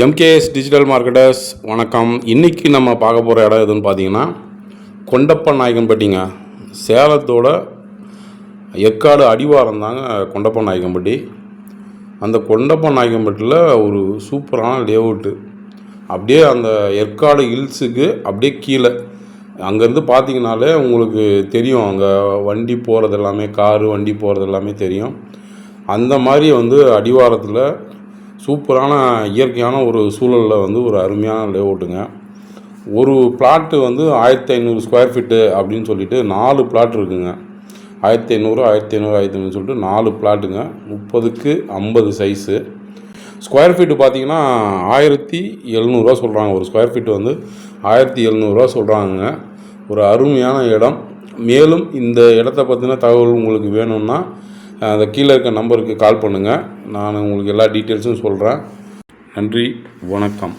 MKS digital marketers வணக்கம். இன்றைக்கி நம்ம பார்க்க போகிற இடம் எதுன்னு பார்த்தீங்கன்னா கொண்டப்பன் நாயக்கன்பட்டிங்க. சேலத்தோட ஏற்காடு அடிவாரம் தாங்க கொண்டப்பன் நாயக்கன்பட்டி. அந்த கொண்டப்பன் நாயக்கன்பட்டியில் ஒரு சூப்பரான லேஅவுட்டு. அப்படியே அந்த ஏற்காடு ஹில்ஸுக்கு அப்படியே கீழே அங்கேருந்து பார்த்தீங்கனாலே உங்களுக்கு தெரியும், அங்கே வண்டி போகிறது எல்லாமே, காரு வண்டி போகிறது எல்லாமே தெரியும். அந்த மாதிரி அடிவாரத்தில் சூப்பரான இயற்கையான ஒரு சூழலில் ஒரு அருமையான லேஅவுட்டுங்க. ஒரு பிளாட்டு 1500 ஸ்கொயர் ஃபீட்டு அப்படின்னு சொல்லிட்டு 4 பிளாட் இருக்குங்க. 1500 1500 1500 சொல்லிட்டு 4 பிளாட்டுங்க. 30க்கு 50 சைஸு. ஸ்கொயர் ஃபீட்டு பார்த்தீங்கன்னா 1700 சொல்கிறாங்க. ஒரு ஸ்கொயர் ஃபீட்டு 1700 சொல்கிறாங்க. ஒரு அருமையான இடம். மேலும் இந்த இடத்த பற்றின தகவல் உங்களுக்கு வேணும்னா அந்த கீழே இருக்க நம்பருக்கு கால் பண்ணுங்கள். நான் உங்களுக்கு எல்லா டீட்டெயில்ஸும் சொல்கிறேன். நன்றி, வணக்கம்.